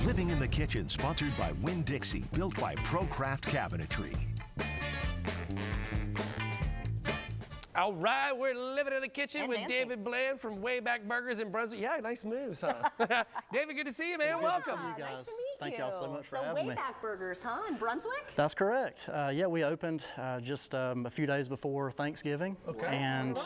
Living in the Kitchen, sponsored by Winn-Dixie, built by ProCraft Cabinetry. All right, we're living in the kitchen And with dancing. David Bland from Wayback Burgers in Brunswick. Yeah, nice moves, huh? David, good to see you, man. Welcome. Nice to meet you. Thank y'all so much for having me. Wayback Burgers, huh, in Brunswick? That's correct. Yeah, we opened just a few days before Thanksgiving. Okay. And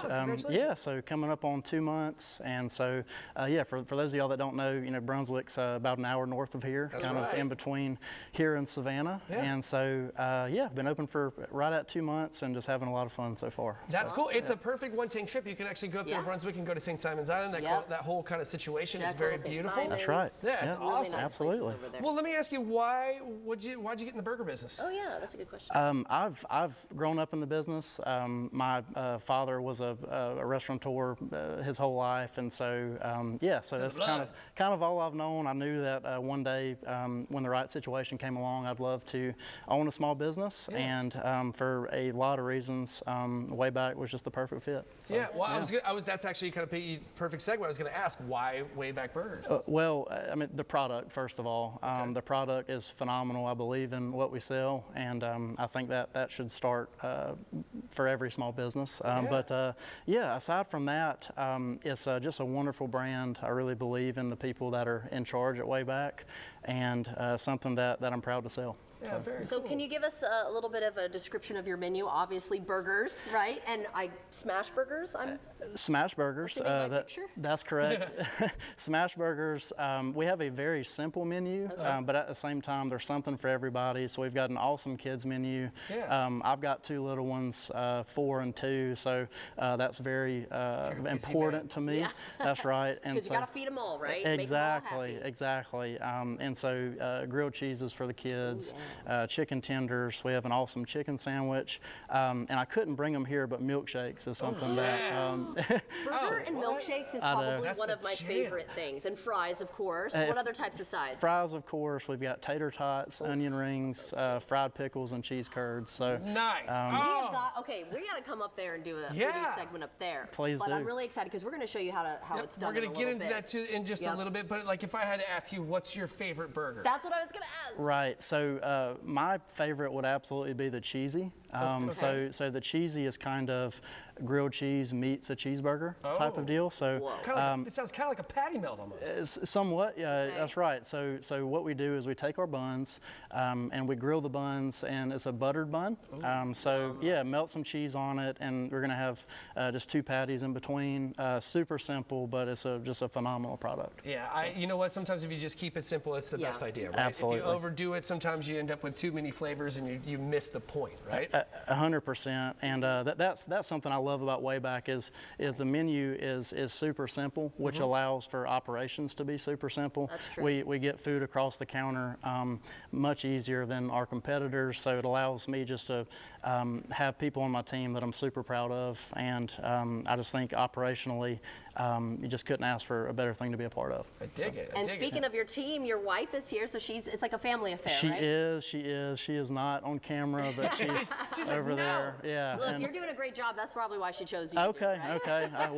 yeah, so coming up on 2 months. And so, yeah, for those of y'all that don't know, you know, Brunswick's about an hour north of here, That's kind right. of in between here and Savannah. Yeah. And so, yeah, been open for right at 2 months and just having a lot of fun so far. That's So, cool. It's a perfect one-tank trip. You can actually go up there to Brunswick and go to St. Simon's Island. That whole kind of situation is very beautiful. That's right. Yeah, it's Really awesome. nice Absolutely. places over there. Well, let me ask you, why'd you get in the burger business? Oh yeah, that's a good question. I've grown up in the business. My father was a restaurateur his whole life, and so yeah, so that's kind of all I've known. I knew that one day when the right situation came along, I'd love to own a small business, and for a lot of reasons, Wayback was just the perfect fit. So, Yeah, well, that's actually kind of a perfect segue. I was going to ask, why Wayback Burgers? Well, I mean, the product, first of all. The product is phenomenal. I believe in what we sell, and I think that should start for every small business. But yeah, aside from that, it's just a wonderful brand. I really believe in the people that are in charge at Wayback, and something that I'm proud to sell. Yeah, very So cool. can you give us a little bit of a description of your menu? Obviously burgers, right? And smash burgers. Smash burgers. What's the name of my picture? That's correct. Smash burgers. We have a very simple menu, but at the same time, there's something for everybody. So we've got an awesome kids menu. Yeah. I've got 2 little ones, 4 and 2. So that's very important to me. Yeah. That's right. Because you got to feed them all, right? Exactly. Make 'em all happy. Exactly. And so grilled cheeses for the kids. Chicken tenders. We have an awesome chicken sandwich, and I couldn't bring them here, but milkshakes is something that. Burger and milkshakes is probably That's one the of my jam. favorite things. And fries, of course. What other types of sides? Fries, of course. We've got tater tots, onion rings, fried pickles, and cheese curds. So Nice. We have got, we got to come up there and do a foodie segment up there. Please but do. I'm really excited because we're going to show you how it's done. We're going to get into bit. that too in just a little bit. But like, if I had to ask you, what's your favorite burger? That's what I was going to ask. Right. So my favorite would absolutely be the cheesy. So the cheesy is kind of grilled cheese meets a cheeseburger type of deal. So It sounds kind of like a patty melt almost. somewhat, yeah, that's right. So what we do is we take our buns and we grill the buns, and it's a buttered bun. So yeah, melt some cheese on it, and we're gonna have just 2 patties in between. Super simple, but it's just a phenomenal product. Yeah, you know what? Sometimes if you just keep it simple, it's the best idea, right? Absolutely. If you overdo it, sometimes you end up with too many flavors and you miss the point, right? 100%, and that's something I love about Wayback is the menu is super simple, which allows for operations to be super simple. That's true. We get food across the counter much easier than our competitors, so it allows me just to have people on my team that I'm super proud of, and I just think operationally you just couldn't ask for a better thing to be a part of. I dig it. And speaking of your team, your wife is here, so it's like a family affair, right? She is. She is not on camera, but she's over there. Yeah. Look, you're doing a great job. That's probably why she chose you. Okay, to do it, right?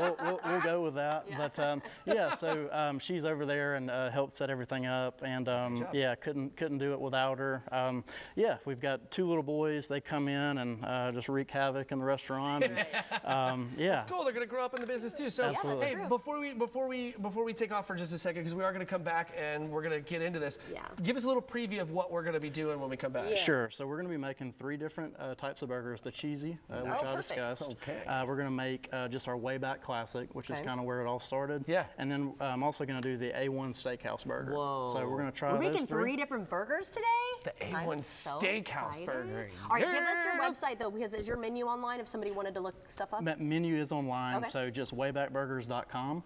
we'll go with that. Yeah. But yeah, so she's over there and helped set everything up, and yeah, couldn't do it without her. Yeah, we've got 2 little boys. They come in and just wreak havoc in the restaurant. And, yeah, It's cool. They're going to grow up in the business too. So Absolutely. hey, before we take off for just a second, because we are going to come back and we're going to get into this. Yeah. Give us a little preview of what we're going to be doing when we come back. Yeah. Sure. So we're going to be making 3 different types of burgers. The cheesy, which I discussed. Okay. We're going to make just our Wayback Classic, which is kind of where it all started. Yeah. And then I'm also going to do the A1 Steakhouse burger. Whoa. So we're going to try We're those making 3. 3 different burgers today? The A1 Steakhouse burger. All right, give us your website though, because is your menu online if somebody wanted to look stuff up? That menu is online, Okay. so just waybackburgers.com.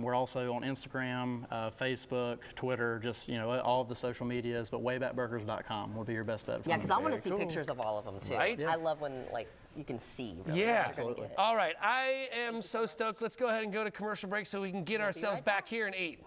We're also on Instagram, Facebook, Twitter, just all of the social medias, but waybackburgers.com will be your best bet. Yeah, because I want to see pictures of all of them too. Right? I love when you can see. Really Yeah. what you're gonna get. All right. I am so stoked. Let's go ahead and go to commercial break so we can get ourselves right back here and eat.